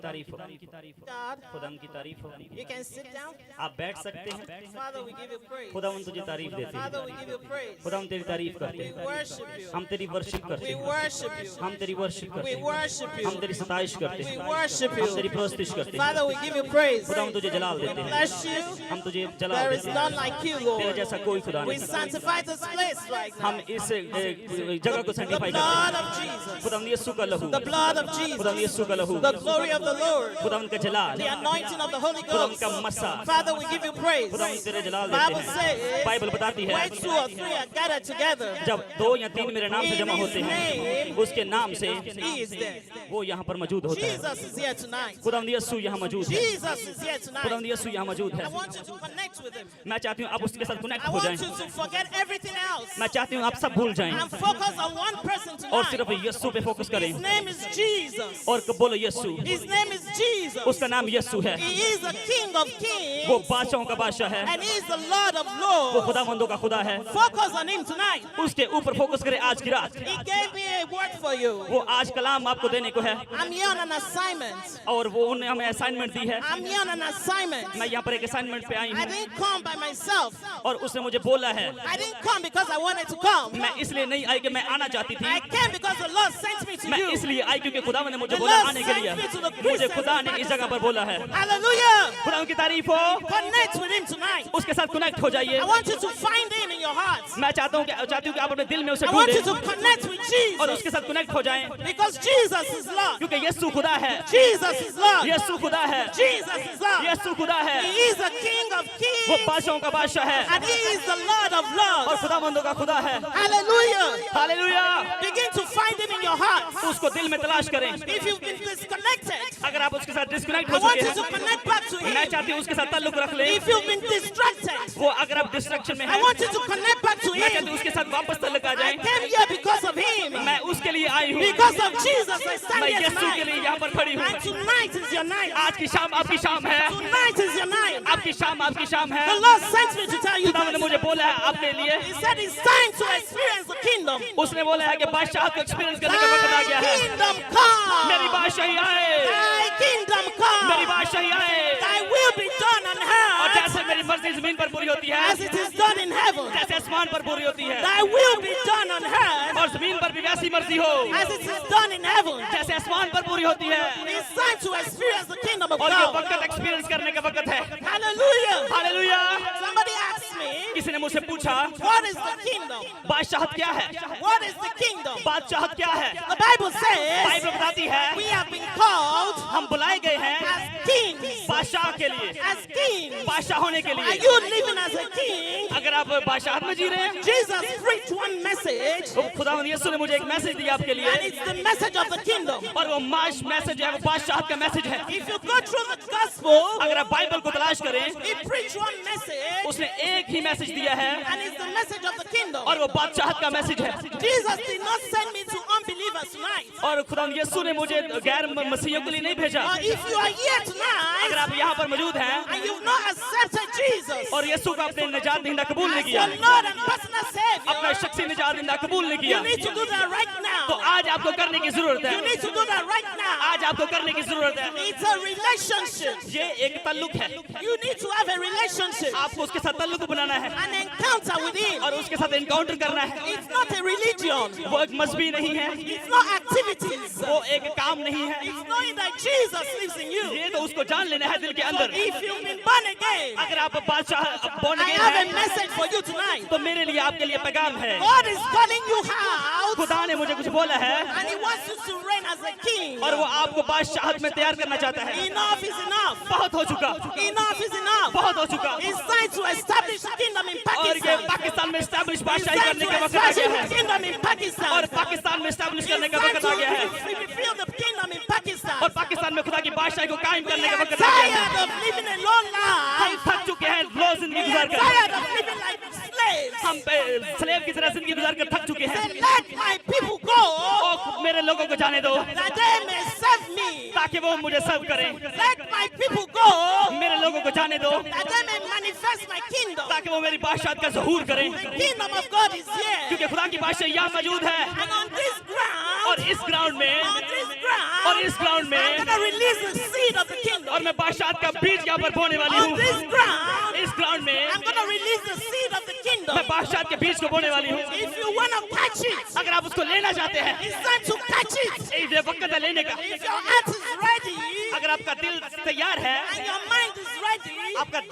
तारीफ हो, खुदाम की तारीफ हो। You can sit down. आप बैठ सकते हैं। Father, we give you praise. खुदावन तुझे तारीफ देते हैं, Father, we give you praise. खुदावन तेरी तारीफ करते We हैं, worship you. हम तेरी वर्शिप करते We हैं, worship you. हम तेरी वर्शिप करते We हैं, worship हम you. तेरी सताइश करते We हैं, worship हम तेरी you. प्रस्तुति करते हैं। Father, we give you praise. खुदावन तुझे जलाल देते हैं, Bless you. हम तुझे जलाल There is देते none हैं, like you, तेरे Lord. जैसा कोई खुदा We नहीं। sanctify this place right now. हम इस जगह को The सैंटिफाई blood करते of हैं, Jesus. खुदावन यीशु का लहू, The blood of खुदावन Jesus. यीशु का लहू, The glory of the Lord. खुदावन का जलाल, The anointing of the Holy खुदावन Ghost. का मसा, Father, we give you praise. खुदावन तेरे जलाल Bible देते हैं। says, बाइबल बताती है where two or three are gathered together, जब 2 या 3 मेरे नाम से जमा होते हैं, उसके नाम से He is there. वो यहाँ पर मौजूद होता है। Jesus is here tonight. खुदावंद यीशु यहाँ मौजूद है, Jesus is here tonight. खुदावंद यीशु यहाँ मौजूद है। I want you to connect with Him. मैं चाहती हूँ आप उसके साथ कनेक्ट I हो want जाएं। you to forget everything else मैं चाहती हूँ आप सब भूल जाएं and focus on one person और tonight. सिर्फ यीशु पे फोकस करें His name is Jesus. और बोलो यीशु। His name is Jesus. उसका नाम यीशु है, He is the King of Kings वो बादशाहों का बादशाह है, and He is the Lord of वो Lords. खुदावंदों का खुदा है। Focus on Him tonight. उसके ऊपर फोकस करें आज की रात। He gave me a word for you. वो आज कलाम आपको देने को है I'm here on an assignment. और वो उन्होंने हमें असाइनमेंट दी है। I'm here on an assignment. मैं यहाँ पर एक असाइनमेंट पे आई I हूँ didn't come by myself. और उसने मुझे बोला है, I didn't come because I wanted to come. मैं इसलिए नहीं आई कि मैं आना चाहती थी, I came because the Lord sent me to मैं you. इसलिए आई क्योंकि खुदा ने मुझे The बोला Lord आने के लिए। sent me to the मुझे Christians. खुदा ने इस जगह पर बोला है। Hallelujah. खुदा की तारीफ हो, Connect with Him tonight. उसके साथ कनेक्ट हो जाइए। I want you to find Him in your heart. मैं चाहती हूँ कि आप अपने दिल में उसे I want you ढूंढें to connect with और Jesus उसके साथ कनेक्ट हो जाएं, because Jesus is Lord. क्योंकि यीशु खुदा है, Jesus is Lord. यीशु खुदा है, Jesus is Lord. यीशु खुदा है, He is the King of वो Kings बादशाहों का बादशाह है and He is the Lord of और Lords. खुदावंदों का खुदा है। Hallelujah. Hallelujah. Begin to find Him in your heart. उसको दिल में तलाश करें। If you've been disconnected, अगर आप उसके साथ डिस्कनेक्ट I हो want चुके you to हैं, connect back to मैं Him. चाहती हूँ उसके साथ ताल्लुक रख लें। If you've been distracted, वो अगर आप डिस्ट्रैक्शन में I हैं, want you to connect back to मैं चाहती Him. हूँ उसके साथ वापस ताल्लुक आ I जाए। came here because of Him. मैं उसके लिए आई हूँ, Because of Jesus, I stand मैं here यीशु के लिए tonight. यहाँ पर खड़ी हूँ। And tonight is your night. आज की शाम आपकी शाम है, Tonight is your night. आपकी शाम है। The Lord sent me to tell you खुदा ने that. मुझे बोला है आपके लिए, He said it's time to experience the kingdom. उसने बोला है कि बादशाह को एक्सपीरियंस करने का वक्त आ गया Thy है। kingdom come. मेरी बादशाही आए, Thy kingdom मेरी come. बादशाही आए Thy will be done on और earth जैसे मेरी मर्जी जमीन पर पूरी होती है, as it is done in heaven. जैसे आसमान पर पूरी होती है Thy will be done on earth और जमीन पर भी वैसी मर्जी हो as it is done in heaven. जैसे आसमान पर पूरी होती है। It's time to experience the kingdom of और ये God. वक्त एक्सपीरियंस करने का वक्त है। Hallelujah. Hallelujah. Somebody asked me, किसी ने मुझसे पूछा what is the kingdom? बादशाहत क्या है, What is the kingdom? बादशाहत क्या है। The Bible says बाइबल बताती है we have been called हम बुलाए गए हैं as kings. बादशाह के लिए, As kings. बादशाह होने के Are लिए। you living as a king? अगर आप बादशाहत में जी रहे हैं, Jesus preached one message तो खुदावंद यीशु ने मुझे एक मैसेज दिया आपके लिए and it's the message of the kingdom. और वो माश मैसेज है, वो बादशाहत का मैसेज है। If you go through the gospel, अगर आप बाइबल को तलाश करें, he preached one message उसने एक ही मैसेज दिया है and it's the message of the kingdom. और वो बादशाहत का मैसेज है। Jesus did not send me to unbelievers tonight. और खुदावंद यीशु ने मुझे गैर मसीहियों के लिए नहीं भेजा। Or if you are here अगर tonight आप यहाँ पर मौजूद हैं and you've not accepted Jesus और यीशु का अपने निजात दहिंदा कबूल नहीं as किया, your Lord and personal अपना Savior, शख्सी निजात दहिंदा कबूल नहीं किया, you need to do that right तो now. आज आपको करने की जरूरत You है। need to do that right now. आज आपको करने की जरूरत है। It's a relationship. ये एक ताल्लुक है, You need to have a relationship, आपको उसके साथ ताल्लुक बनाना है an encounter with Him. और उसके साथ एनकाउंटर करना है। It's not a religion. वो एक मजहबी नहीं है, It's not activities. वो एक काम नहीं है, It's knowing that Jesus lives in you. ये तो उसको जान लेना है दिल के अंदर। If you've been born again, अगर आप बादशाह बन I गए have a हैं message for you tonight. तो मेरे लिए आपके लिए पैगाम है। God is calling you out खुदा ने मुझे कुछ बोला है and He wants you to reign as a king. और वो आपको बादशाहत में तैयार करना चाहता है। Enough is enough. बहुत हो चुका, Enough is enough. बहुत हो चुका It's time to establish a kingdom in और ये Pakistan. पाकिस्तान में एस्टैब्लिश It's बादशाही time करने to का वक्त आ establish गया a है kingdom in Pakistan. और पाकिस्तान में एस्टैब्लिश It's करने का time वक्त आ गया है to feel the kingdom in Pakistan. और पाकिस्तान में खुदा की बादशाही को कायम We करने का are वक्त आ गया है। tired of living a long हम life. थक चुके हैं लो जिंदगी We गुजार are कर, tired of living like slaves. हम स्लेव की तरह जिंदगी गुजार कर थक चुके हैं। Say, let my people go और मेरे लोगों को जाने दो that they may serve me. ताकि वो मुझे सर्व करें, Let my people go मेरे लोगों को जाने दो that they may manifest my kingdom. ताकि वो मेरी बादशाहत का ज़हूर करें, The kingdom of God is here. क्योंकि खुदा की बादशाही यहाँ मौजूद है And on this ground, और इस ग्राउंड में on this ground, और इस ग्राउंड I'm में going to release the seed of the kingdom. और मैं बादशाह का बीज यहाँ पर बोने वाली On हूँ। this ground, इस ग्राउंड में I'm going to release the seed of the kingdom. मैं बादशाह के बीज को बोने वाली हूँ। If you want to catch it, अगर आप उसको लेना चाहते हैं, it's time to catch it. ये वक्त है लेने का। If your heart is ready अगर आपका दिल तैयार है, and your mind is ready, आपका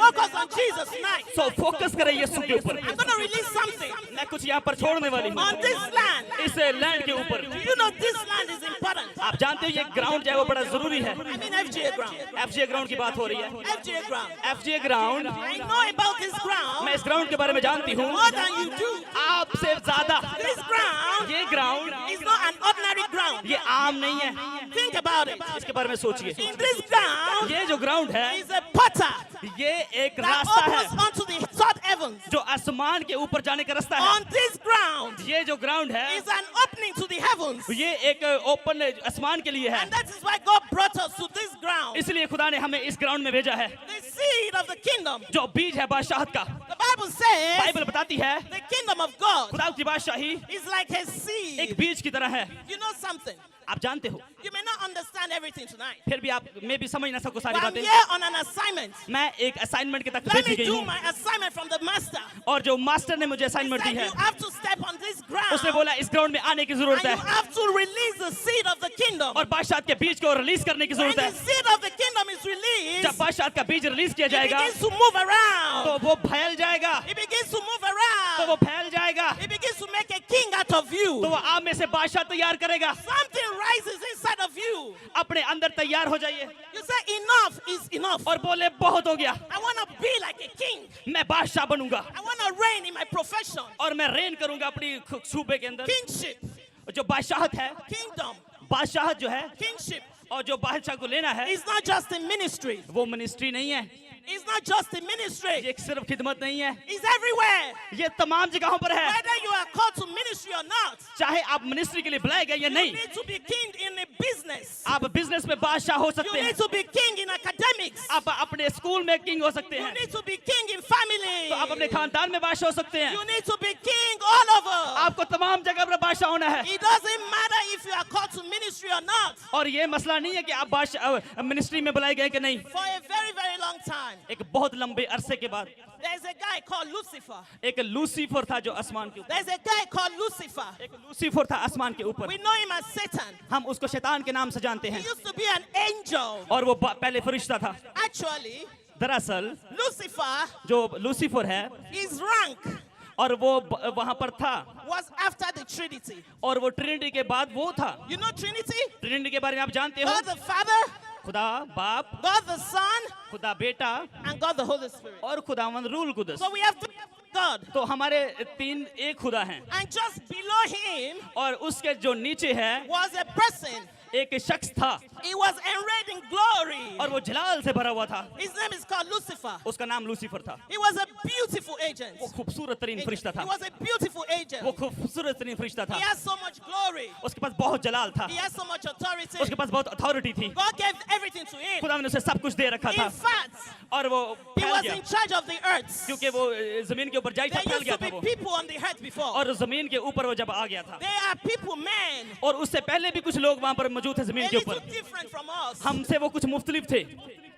focus on Jesus tonight. तो फोकस करें यीशु के ऊपर। I'm going to release something मैं कुछ यहाँ पर छोड़ने वाली हूँ on this land. इस लैंड के ऊपर। You know this land is important. आप जानते हो ये ग्राउंड जो है वो बड़ा जरूरी है। I mean FGA ground. FGA ground की बात हो रही है। FGA ground. FGA ground, I know about this मैं ground इस ग्राउंड के बारे में जानती हूँ more than you do. आपसे ज्यादा। This ground ये ground, is not an ordinary ground. ये आम नहीं है। Think about it. इसके बारे में सोचिए। In this ground ये जो ग्राउंड है, is a potter ये एक that रास्ता है opens onto the third heavens. जो आसमान के ऊपर जाने का रास्ता है। On this ground ये जो ग्राउंड है, is an opening to the heavens. ये एक ओपन आसमान के लिए है। And that is why God brought us to this ground. इसलिए खुदा ने हमें इस ग्राउंड में भेजा है। The seed of the kingdom. जो बीज है बादशाहत का, The Bible says बाइबल बताती है the kingdom of God खुदा की बादशाही is like a एक seed. बीज की तरह है। You know something? आप जानते हो, You may not understand everything tonight. फिर भी आप मैं भी समझ ना सको सारी But I'm बातें। here on an assignment. मैं एक असाइनमेंट के तक Let भेजी me गई do हूँ my assignment from the master. और जो मास्टर ने मुझे He असाइनमेंट दी said है, you have to step on this ground उसने बोला इस ग्राउंड में आने की जरूरत and you है have to release the seed of the kingdom. और बादशाह के बीज को रिलीज करने की When जरूरत the है। seed of the kingdom is released, जब बादशाह का बीज रिलीज किया it जाएगा begins to move तो around. वो फैल जाएगा, It begins to move तो around. वो फैल जाएगा, It begins to make a king out of तो you. वो आप में से बादशाह तैयार करेगा। Something rises inside of you. अपने अंदर तैयार हो जाइए You say enough is enough. और बोले बहुत हो गया, I want to be like a king. मैं बादशाह बनूंगा I want to reign in my profession. और मैं रेन करूंगा अपनी सूबे के अंदर। Kingship, जो बादशाहत है, kingdom, बादशाहत जो है kingship और जो बादशाह को लेना है, is not just a ministry. वो मिनिस्ट्री नहीं है, It's not just a ministry. ये सिर्फ खिदमत नहीं है, It's everywhere. ये तमाम जगहों पर है। Whether you are called to ministry or not, चाहे आप मिनिस्ट्री के लिए बुलाए गए या you नहीं, need to be king in a business. आप बिजनेस में बादशाह हो You सकते हैं, need to be king in academics. आप अपने स्कूल में किंग हो सकते You हैं, need to be king in family. तो आप अपने खानदान में बादशाह हो सकते हैं। You need to be king all over. आपको तमाम जगह पर बादशाह होना है It doesn't matter if you are called to ministry or not. और ये मसला नहीं है कि आप बादशाह मिनिस्ट्री में बुलाए गए कि नहीं। For a very, very long time, एक बहुत लंबे अरसे के बाद there's a guy called Lucifer. एक लूसीफर था जो आसमान के ऊपर, There's a guy called Lucifer. एक लूसीफर था आसमान के ऊपर। We know him as Satan. हम उसको शैतान के नाम से जानते He हैं used to be an angel. और वो पहले फरिश्ता था। Actually, दरअसल Lucifer, जो लूसीफर है his rank और वो वहां पर था was after the Trinity. और वो ट्रिनिटी के बाद वो था। You know Trinity? ट्रिनिटी के बारे में आप जानते हो? God the Father, खुदा बाप, God the Son, खुदा बेटा and God the Holy Spirit. और खुदावंद rule Quddus. So we have three God. तो हमारे तीन एक खुदा हैं And just below him और उसके जो नीचे है was a person. एक शख्स था He was enrayed in glory. और वो जलाल से भरा हुआ था। His name is called Lucifer. उसका नाम लूसीफर था। He was a beautiful agent. वो खूबसूरत तरीन फरिश्ता था। He was a beautiful agent. वो खूबसूरत तरीन फरिश्ता था। He has so much glory. उसके पास बहुत जलाल था, He has so much authority. उसके पास बहुत अथॉरिटी थी। God gave everything to him. खुदा ने उसे सब कुछ दे रखा था In fact, और वो he फैल was गया in charge of the earth. क्योंकि वो जमीन के ऊपर जाई था, There फैल used गया to था be वो people on the earth before. और जमीन के ऊपर वो जब आ गया था They are people, men, और उससे पहले भी कुछ लोग वहां पर मौजूद थे a जमीन के little ऊपर। different from us. हमसे वो कुछ मुख्तलिफ थे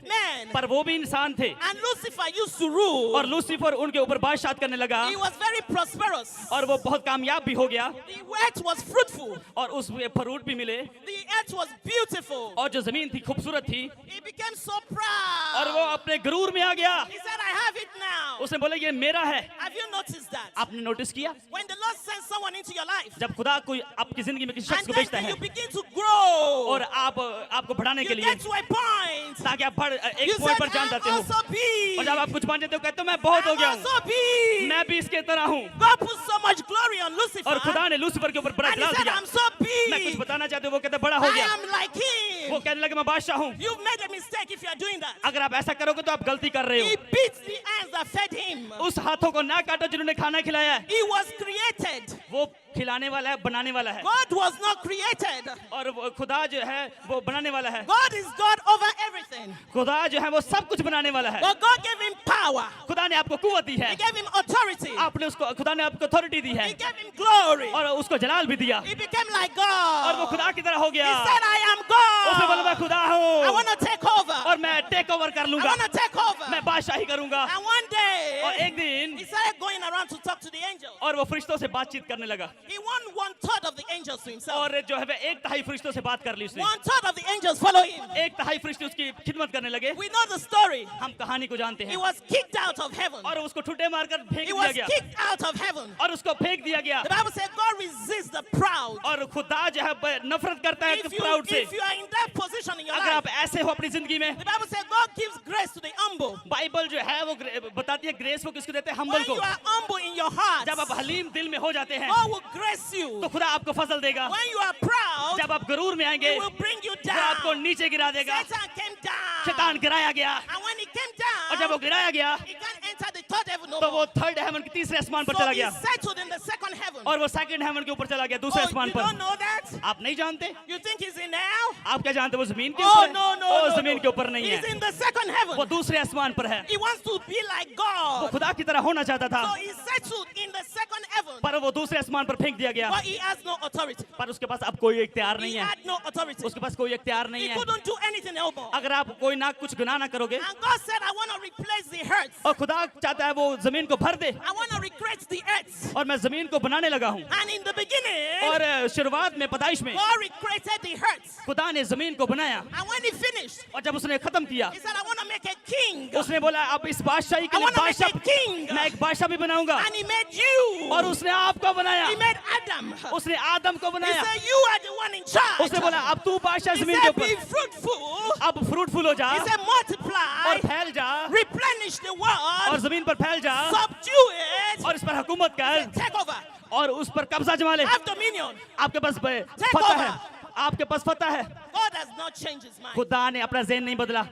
Men. पर वो भी इंसान थे And Lucifer used to rule. और लूसीफर उनके ऊपर बादशाह करने लगा He was very prosperous. और वो बहुत कामयाब भी हो गया The earth was fruitful. और उसमें फ्रूट भी मिले The earth was beautiful. और जो जमीन थी खूबसूरत थी He became so और proud. वो अपने गुरूर में आ गया। He said, I have it now. उसने बोला ये मेरा है। Have you noticed that? आपने नोटिस किया When the Lord sends someone into your life, जब खुदा कोई आपकी जिंदगी में किसी शख्स and को then भेजता है you begin to grow, और आपको बढ़ाने के you लिए get to a point. ताकि आप एक You पॉइंट said, पर जान जाते I'm हो also big. और जब आप कुछ बन जाते हो कहते हो मैं बहुत हो I'm गया हूँ, also big. मैं भी इसके तरह हूँ God put so much glory on Lucifer. और खुदा ने लूसीफर के ऊपर बड़ा And he जलाल said, दिया। I'm so मैं कुछ big. बताना चाहते हो वो कहते बड़ा हो I गया। am like him. वो कहने लगे मैं बादशाह हूँ। You've made a mistake if you are doing that. अगर आप ऐसा करोगे तो आप गलती कर रहे He हो। beats the hands that fed him. उस हाथों को ना काटो जिन्होंने खाना खिलाया है। He was created वो खिलाने वाला है, बनाने वाला है। God was not created. और खुदा जो है वो बनाने वाला है। God is God over everything. खुदा जो है वो सब कुछ बनाने वाला है। But God gave him power. खुदा ने आपको कुव्वत दी है, He gave him authority. आपने उसको, खुदा ने आपको अथॉरिटी दी है He gave him glory. और उसको जलाल भी दिया He became like और वो God. खुदा की तरह हो He गया। said, I am उसने बोला मैं God. खुदा I हूँ want to take over. और मैं टेक ओवर कर I लूंगा, want to take over. मैं बादशाही करूंगा। And one और day, एक दिन he started going around to talk to the angels. और वो फरिश्तों से बातचीत करने लगा He won 1/3 of the angels to himself. और जो है वह एक तिहाई फरिश्तों से बात कर ली उसने। 1/3 of the angels follow him. एक तिहाई फरिश्ते उसकी खिदमत करने लगे। We know the story. हम कहानी को जानते He हैं। was kicked out of heaven. और उसको ठुटे मारकर फेंक He दिया was गया kicked out of heaven. और उसको फेंक दिया गया। The Bible said God resists the proud. और खुदा जो है नफरत करता है प्राउड से। If you are in that position in your अगर life, आप ऐसे हो अपनी जिंदगी में, the Bible said God gives grace to the humble. Bible जो है वो बताती है ग्रेस वो किसको देते हैं, हम्बल When को। you are humble in your heart, जब आप हलीम दिल में हो जाते हैं God will grace तो you. खुदा आपको फजल देगा। When you are proud, जब आप गरूर में आएंगे He will bring you वो आपको down. नीचे गिरा देगा। Satan came down. शैतान गिराया गया And when he came और जब वो down, गिराया गया he can't enter the third heaven no तो वो more. थर्ड हेवन के तीसरे आसमान पर So चला he गया settled in the second heaven. और वो सेकंड हेवन के ऊपर चला गया, दूसरे Oh, आसमान you पर। don't know that? आप नहीं जानते? You think he's in now? आप क्या जानते? वो जमीन के Oh, ऊपर है? no, no, वो no, जमीन के ऊपर नहीं He's है, in the second heaven. वो दूसरे आसमान पर है। He wants to be like वो God. खुदा की तरह होना चाहता था So he settled in the second heaven. पर वो दूसरे आसमान पर फेंक दिया गया। But he has no authority. पर उसके पास अब कोई इख्तियार He नहीं है, had no authority. उसके पास कोई इख्तियार नहीं He है। couldn't do anything else more. अगर आप कोई ना कुछ गुनाह ना करोगे And God said, I want to replace the earth. और खुदा चाहता है वो जमीन को भर दे I want to recreate the earth. और मैं जमीन को बनाने लगा हूँ। And in the beginning, और शुरुआत में पैदाइश में God recreated the earth. खुदा ने जमीन को बनाया And when he finished, और जब उसने खत्म किया he said, I want to make a king. उसने बोला अब इस बादशाही के I लिए want to make बादशाह a king. मैं एक बादशाह भी बनाऊंगा And he made you. और उसने आपको बनाया, He made Adam. उसने आदम को He बनाया। said, you are the one in charge. उसने बोला अब तू बादशाह He जमीन के said, ऊपर, be fruitful. अब फ्रूटफुल हो जा He said, multiply. और फैल जा Replenish the और world. जमीन पर फैल जा Subdue it. और इस पर हुकूमत कर Take over. और उस पर कब्जा जमा ले। Have dominion. आपके पास Take फतह over. है, आपके पास फतह है। God has not changed his mind. खुदा ने अपना ज़हन नहीं बदला।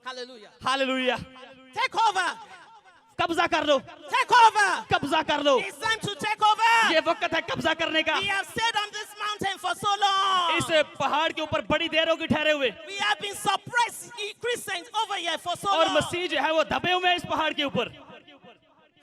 Hallelujah. हालेलुया। Take over. कब्जा कर लो, Take over. कब्जा कर लो। It's time to take over. ये वक्त है कब्जा करने का। We have stayed on this mountain for so long. इस पहाड़ के ऊपर बड़ी देर होगी ठहरे हुए We have been suppressed Christians over here for so और long. मसीह जो है वो दबे हुए हैं इस पहाड़ के ऊपर।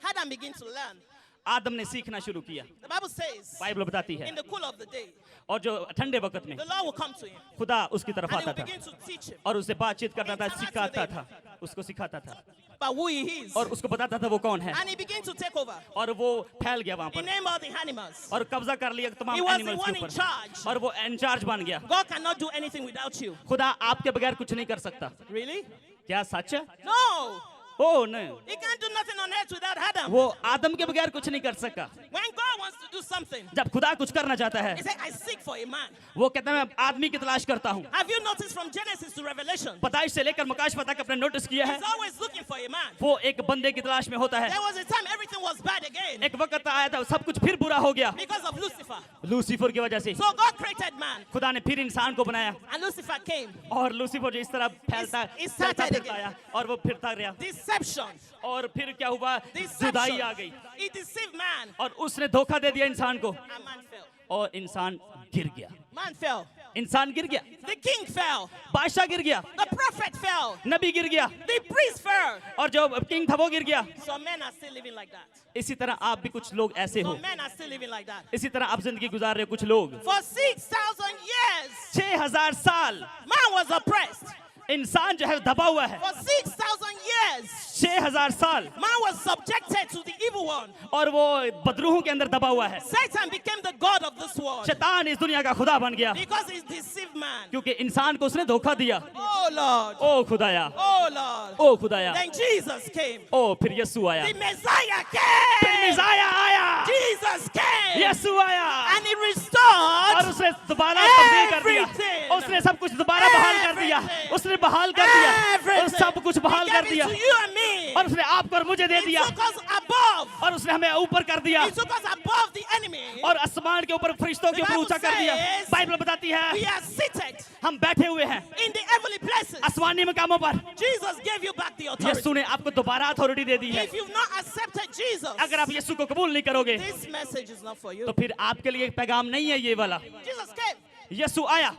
Adam begin to learn. आदम ने सीखना शुरू किया। The Bible says, बाइबल बताती है in the cool of the day, और जो ठंडे वक्त में the Lord will come to him खुदा उसकी तरफ and he आता will था begin to teach him और उससे बातचीत करता था, सिखाता था, उसको सिखाता था about who he is. और उसको बताता था वो कौन है And he began to take over. और वो फैल गया वहां He पर named all the animals. और कब्जा कर लिया तमाम He was the animals one के in ऊपर charge. और वो इंचार्ज बन गया। God cannot do anything without you. खुदा आपके बगैर कुछ नहीं कर सकता। Really? क्या सच है? No. ओ नहीं, He can't do nothing on earth without Adam. वो आदम के बगैर कुछ नहीं कर सका। When God wants to do something, जब खुदा कुछ करना चाहता है he said, I seek for a man. वो कहता है मैं आदमी की तलाश करता हूँ। Have you noticed from Genesis to Revelation? पैदाइश से लेकर मकाश तक अपने नोटिस किया है He's always looking for a man. वो एक बंदे की तलाश में होता है। There was a time everything was bad again एक वक्त आया था सब कुछ फिर बुरा हो गया because of Lucifer. लूसीफर की वजह से। So God created man खुदा ने फिर इंसान को बनाया and Lucifer came. और लूसीफर जो इस तरह फैलता It चलता started फिरता आया और वो फिरता गया Deception. और फिर क्या हुआ, Deception. जुदाई आ गई He deceived man और उसने धोखा दे दिया इंसान को and man fell. और इंसान गिर गया। Man fell. इंसान गिर गया, The king fell. बादशाह गिर गया, The prophet fell. नबी गिर गया The priest fell. और जो किंग था वो गिर गया। So men are still living like that. इसी तरह आप भी कुछ लोग ऐसे हो, So men are still living like that. इसी तरह आप जिंदगी गुजार रहे हो। कुछ लोग For 6,000 years, 6000 साल man was oppressed. इंसान जो है दबा हुआ है। For 6,000 years, 6000 साल man was subjected to the evil one. और वो बदरूहों के अंदर दबा हुआ है। Satan became the god of this world शैतान इस दुनिया का खुदा बन गया because he deceived man. क्योंकि इंसान को उसने धोखा दिया। Oh Lord. ओ खुदाया, Oh Lord. ओ खुदाया, Then Jesus came. ओ फिर यीशु आया, The Messiah फिर came. मिसाया आया, Jesus came. यीशु आया And he और restored. उसने दोबारा तब्दील कर दिया, Everything. उसने सब कुछ दोबारा बहाल कर दिया, Everything. उसने बहाल कर दिया और Everything. सब कुछ बहाल He कर gave दिया it to you and me. और उसने आपको और मुझे दे He दिया took us above. और उसने हमें ऊपर कर दिया He took us above the enemy. और आसमान के ऊपर फरिश्तों के ऊपर The ऊंचा कर Bible दिया। says बाइबल बताती है We are seated हम बैठे हुए हैं in the heavenly places. आसमानी मकामों पर। Jesus gave you back the authority. यीशु ने आपको दोबारा अथॉरिटी दे दी है। If you've not accepted Jesus, अगर आप यीशु को कबूल नहीं करोगे this message is not for you. तो फिर आपके लिए पैगाम नहीं है ये वाला। Jesus came. यीशु आया,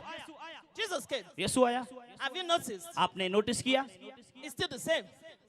Jesus came. यीशु आया। Have you noticed? आपने नोटिस किया It's still the same.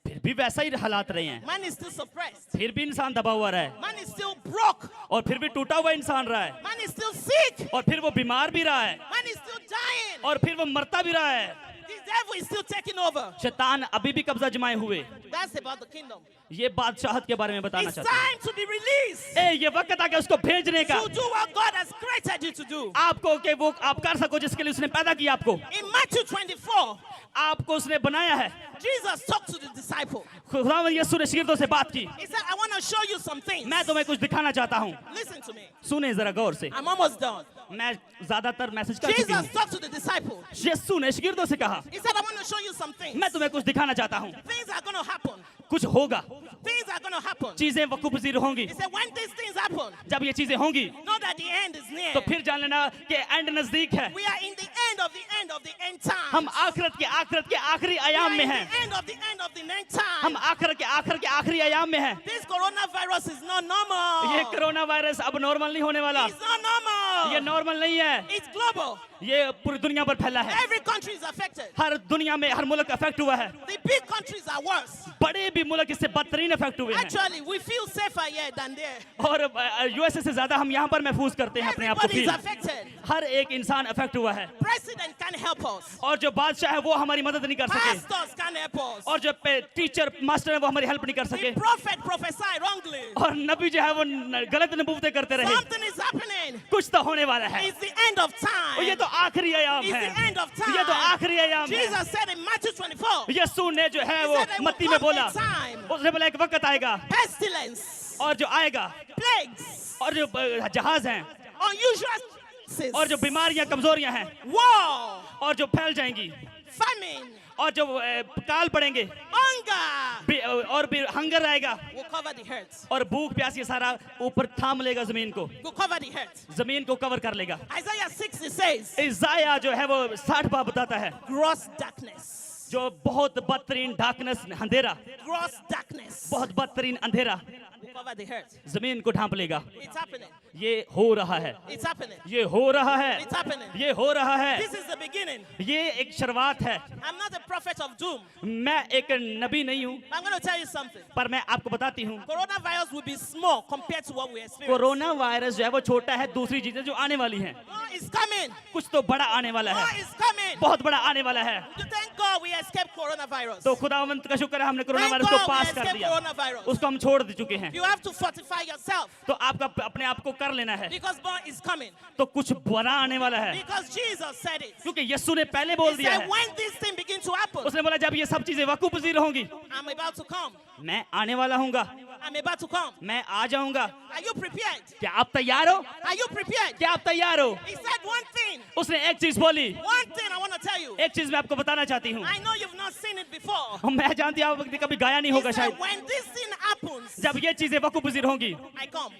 फिर भी वैसा ही हालात रहे हैं, Man is still suppressed. फिर भी इंसान दबा हुआ रहा है Man is still broke. और फिर भी टूटा हुआ इंसान रहा है Man is still sick. और फिर वो बीमार भी रहा है Man is still dying. और फिर वो मरता भी रहा है। The devil is still taking over. शैतान अभी भी कब्जा जमाए हुए। That's about the kingdom. ये बादशाहत के बारे में बताना It's चाहता हूँ। time to be released. ये वक्त आ गया उसको भेजने का, To do what God has created you to do. आपको कि वो आप कर सको जिसके लिए उसने पैदा किया आपको, In Matthew 24, आपको उसने बनाया है। Jesus talked to the disciple. खुदावंद यीशु ने शिगिर्दों से बात की, He said, I want to show you some things. मैं तुम्हें कुछ दिखाना चाहता हूँ। Listen to me. सुने जरा गौर से, I'm almost done. मैं ज्यादातर मैसेज कर चुकी Jesus हूँ। talked to the disciple. यीशु ने शिगिर्दों से कहा, He said, I want to show you some things. मैं तुम्हें कुछ दिखाना चाहता हूँ। Things are going to happen. कुछ होगा, Things are going to happen. चीजें वकूफ पजीर होंगी। He said, when these things happen, जब ये चीजें होंगी know that the end is near. तो फिर जान लेना कि एंड नजदीक है। We are in the end of the end of the end time. हम आखिरत के आखिरी We आयाम are में in हैं। the end of the end of the end हम time. आखिर के आखिरी आयाम में हैं। This coronavirus is not normal. ये कोरोना वायरस अब नॉर्मल नहीं होने वाला। It's not normal. ये नॉर्मल नहीं है, It's global. ये पूरी दुनिया पर फैला है। Every country is affected. हर दुनिया में हर मुल्क अफेक्ट हुआ है। The big countries are worse. बड़े भी मुल्क इससे बदतरीन अफेक्ट हुए हैं Actually, we feel safer here than there. और यूएसए से ज्यादा हम यहाँ पर महफूज करते हैं अपने आप को। Everybody is feel affected. हर एक इंसान अफेक्ट हुआ है President can't help us. और जो बादशाह है वो हमारी मदद नहीं कर सके Pastors can't help us. और जो टीचर मास्टर है वो हमारी हेल्प नहीं कर सके The prophet prophesied wrongly. और नबी जो है वो गलत नबूवतें करते रहे। Something is happening. कुछ तो होने वाला है It's the end of और ये time. तो आखिरी आयाम It's है। the end of time. ये तो आखिरी आयाम है। Jesus said in Matthew 24, यीशु ने जो है He वो said there will मत्ती में come बोला, a time. उसने बोला एक वक्त आएगा pestilence, और जो आएगा plagues, और जो जहाज हैं unusual diseases, और जो बीमारियां कमजोरियां हैं war, और जो फैल जाएंगी famine, और जो काल पड़ेंगे hunger और भी हंगर आएगा will cover the earth. और भूख प्यास ये सारा ऊपर थाम लेगा जमीन को, Will cover the earth. जमीन को कवर कर लेगा। Isaiah 60 says, इज़ाया जो है वो 60 बार बताता है gross darkness, जो बहुत बदतरीन डार्कनेस अंधेरा, gross darkness बहुत बदतरीन अंधेरा will cover the earth. जमीन को ढांप लेगा। It's happening. ये हो रहा है, It's happening. ये हो रहा है, It's happening. ये हो रहा है। This is the beginning. ये एक शुरुआत है। I'm not a prophet of doom. मैं एक नबी नहीं हूँ I'm going to tell you something. पर मैं आपको बताती हूँ Coronavirus will be small compared to what we experience. Corona virus जो है वो छोटा है दूसरी चीजें जो आने वाली हैं। Oh, it's coming. कुछ तो बड़ा आने वाला Oh, है, it's coming. बहुत बड़ा आने वाला है। Thank God we escaped coronavirus. तो खुदावंत का शुक्र है हमने कोरोना Thank वायरस को God we पास कर escaped दिया, coronavirus. उसको हम छोड़ दे चुके हैं। You have to fortify yourself तो आपका अपने आप को कर लेना है, because God is coming. तो कुछ बुरा आने वाला है Because Jesus said it. क्योंकि यीशु ने पहले बोल He दिया said है। when this thing begins to happen, उसने बोला जब ये सब चीजें वकूफ पजीर होंगी I'm about to come. मैं आने वाला हूँगा, I'm about to come. मैं आ जाऊंगा। Are you prepared? क्या आप तैयार हो? Are you prepared? क्या आप तैयार हो? He said one thing. उसने एक चीज बोली, One thing I want to tell you. एक चीज मैं आपको बताना चाहती हूँ। I know you've not seen it before. मैं जानती हूँ आप कभी गाया नहीं He होगा said शायद। when this thing happens, जब ये चीजें वकूफ पजीर होंगी I come.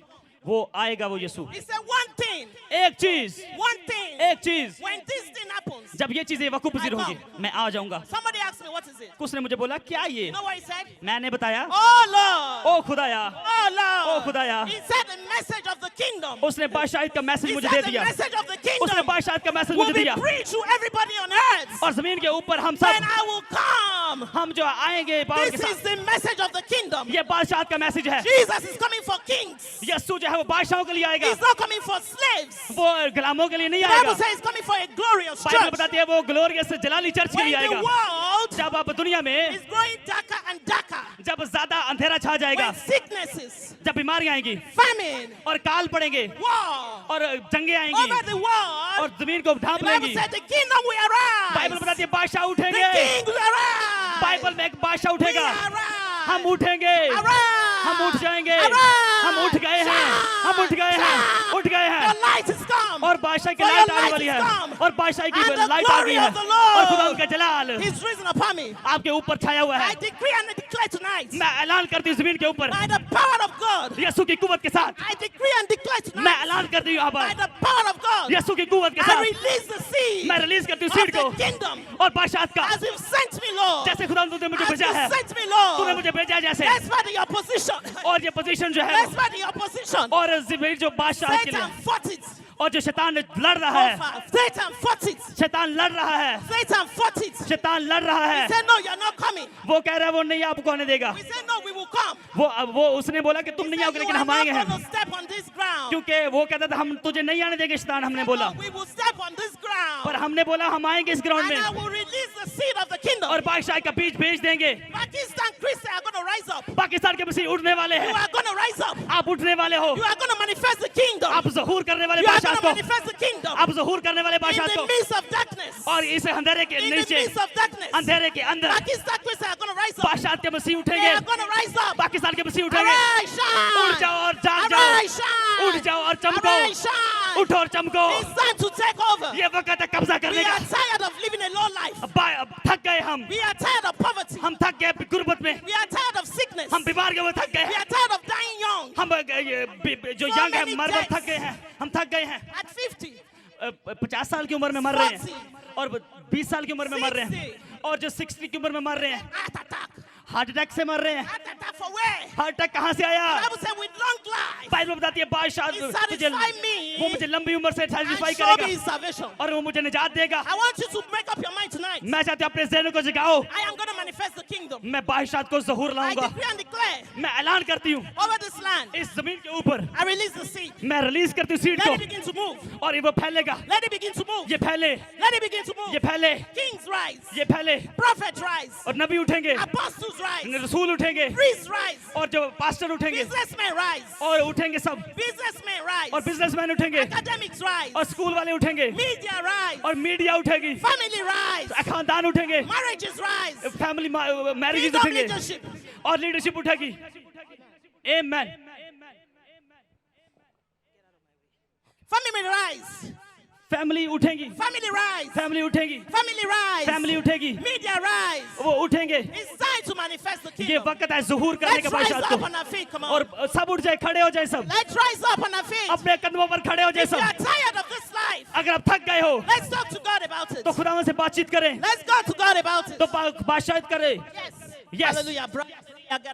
वो आएगा वो यीशु। He said one thing. एक चीज, One thing. एक चीज, When this thing happens, जब ये चीजें वकूफ पजीर होंगी मैं आ जाऊंगा। somebody asked me what is it. उसने मुझे बोला क्या ये? You know what he said? मैंने बताया Oh Lord. ओ खुदाया, Oh Lord. ओ खुदाया। He said the message of the kingdom. उसने बादशाहित का मैसेज He मुझे said दे the दिया, message of the उसने kingdom बादशाहित का मैसेज will मुझे be दिया preached to everybody on earth. और जमीन के ऊपर हम Then सब I will come. हम जो आएंगे पावर के This is साथ, the message of the kingdom. ये बादशाहित का मैसेज है। Jesus is coming for kings. यीशु जो है वो बादशाहों के लिए आएगा, He's not coming for slaves. वो गुलामों के लिए नहीं The आएगा। Bible says he's coming for a glorious Bible church. बताती है वो ग्लोरियस जलाली चर्च के When लिए the आएगा। world जब आप दुनिया में is growing darker and darker, जब ज्यादा अंधेरा छा जाएगा, when sicknesses, जब बीमारियां आएंगी famine, और काल पड़ेंगे war, और जंगे आएंगी over the world, और जमीन को ढांप the Bible लेंगी, said the kingdom will Bible arise. बताती है बादशाह The उठेंगे। king will arise. बाइबल में एक बादशाह We उठेगा, arise. हम उठेंगे, Arise. हम उठ जाएंगे, Arise! हम उठ गए हैं, हम उठ गए हैं, उठ गए हैं। The light is come. और बादशाह की For लाइट your आने light वाली is है, come. और बादशाह की And the लाइट आ गई glory है, of the Lord और खुदा उनका जलाल He's risen upon me. आपके ऊपर छाया हुआ है। I decree and I declare tonight, मैं ऐलान करती हूँ जमीन के ऊपर by the power of God, यीशु की कुव्वत के साथ, I decree and declare मैं tonight, ऐलान करती हूँ यहाँ by पर the power of God, यीशु की कुव्वत के I साथ release the seed मैं of रिलीज करती हूँ सीड को the kingdom और बादशाह का, as you've sent me, Lord. जैसे खुदा ने मुझे As भेजा you है, sent me, तूने Lord. मुझे भेजा है जैसे। Let's fight the opposition. और ये पोजीशन जो है Let's fight the opposition. और जमीन जो बादशाह के लिए Satan fought it. और जो शैतान लड़ रहा So है, far. Satan fought it. शैतान लड़ रहा है, Satan fought it. शैतान लड़ रहा He है। said, no, you're not coming. वो कह रहा है वो नहीं आपको आने देगा। We said, no, we will come. वो उसने बोला कि तुम He नहीं said, आओगे you लेकिन are हम not आएंगे हैं, going to step on this ground. क्योंकि वो कहता था हम तुझे नहीं आने देंगे शैतान, हमने बोला। No, we will step on this ground. पर हमने बोला हम आएंगे इस ग्राउंड And I में will release the seed of the kingdom. और बादशाह का बीज भेज देंगे। Pakistan Christians are going to rise up. Pakistan के मसीह उठने वाले You हैं, are going to rise up. आप उठने वाले हो, You are going to manifest the kingdom. आप ज़हूर करने वाले You are बादशाह going to को, manifest the kingdom. आप ज़हूर करने वाले In बादशाह the को, midst of darkness. और इस अंधेरे के In the नीचे, midst of darkness. अंधेरे के अंदर Pakistan Christians are going to rise up. बादशाह के मसीह They उठेंगे, are going to rise up. Pakistan के मसीह उठेंगे। Arise, उठ shine. जाओ और जाग जाओ, Arise, shine. उठ जाओ और चमको, Arise, shine. उठो और चमको। It's time to take over. ये वक्त है कब्जा We करने का। are tired of living a low life. अब थक गए हम We are tired of poverty. थक गए गुर्बत में, We are tired of sickness. हम बीमार के वो थक गए We हैं, are tired of dying young. हम जो So यंग है many मर deaths. थक गए हैं, हम थक गए हैं। At 50, 50 साल की उम्र में मर रहे 40, हैं और 20 साल की उम्र में मर रहे हैं 60, और जो 60 की उम्र में मर रहे हैं heart attack. हार्ट अटैक से मर रहे हैं। Heart attack for where? Heart attack कहाँ से आया? The Bible said with long life. Bible बताती है बादशाह He तुझे satisfy me. वो मुझे लंबी उम्र से And सेटिस्फाई show me करेगा his salvation. और वो मुझे निजात देगा। I want you to make up your mind tonight. मैं चाहती हूँ अपने ज़हन को जगाओ, I am going to manifest the kingdom. मैं बादशाह को ज़हूर I लाऊंगा, decree and declare मैं ऐलान करती हूँ over this land. इस जमीन के ऊपर I release the seed. मैं रिलीज करती हूँ सीड Let को it begin to move. और ये वो फैलेगा, Let it begin to move. ये फैले, Let it begin to move. ये फैले, Kings rise. ये फैले Prophets rise. और नबी उठेंगे, Apostles rise. रसूल उठेंगे Priests rise. और जो पास्टर उठेंगे Businessmen rise. और उठेंगे सब Businessmen rise. और बिजनेसमैन उठेंगे Academics rise. और स्कूल वाले उठेंगे Media rise. और मीडिया उठेगी, Family rise. खानदान उठेंगे, Marriages rise. Family marriages Kingdom उठेंगे leadership. और लीडरशिप उठेगी। आमेन। Family rise. फैमिली उठेगी, Family rise. फैमिली उठेगी, Family rise. फैमिली उठेगी, Media rise. वो उठेंगे। It's time to manifest the ये kingdom. वक्त है ज़हूर करने Let's का rise बादशाह up को on our feet. Come और on. सब उठ जाए, खड़े हो जाए सब, Let's rise up on our feet. अपने कदमों पर खड़े हो जाए If you are सब। tired of this life, अगर आप थक गए हो let's talk to God about it. तो खुदावंद से बातचीत करें, Let's go to God about it. तो बादशाहत करें। Yes. Yes. Hallelujah.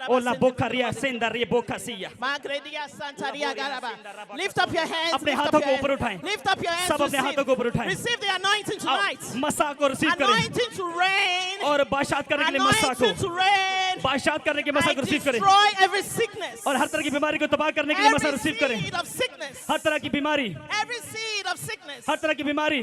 Ola बोखा Riya सेंदा Riya बोखा Siya. Magredia Santaria Garaba. Lift up your hands. अपने Lift up हाथों your को ऊपर hands. उठाएं। Lift up your hands. सब अपने हाथों को ऊपर उठाएं। Receive the anointing tonight. मसा को रिसीव करें Anointing to reign. और बादशाहत करने के लिए मसा को, Anointing to reign. बादशाहत करने के मसा I को रिसीव करें destroy every sickness. और हर तरह की बीमारी को तबाह करने के लिए मसा Every रिसीव करें। seed of sickness. हर तरह की बीमारी, Every seed of sickness. हर तरह की बीमारी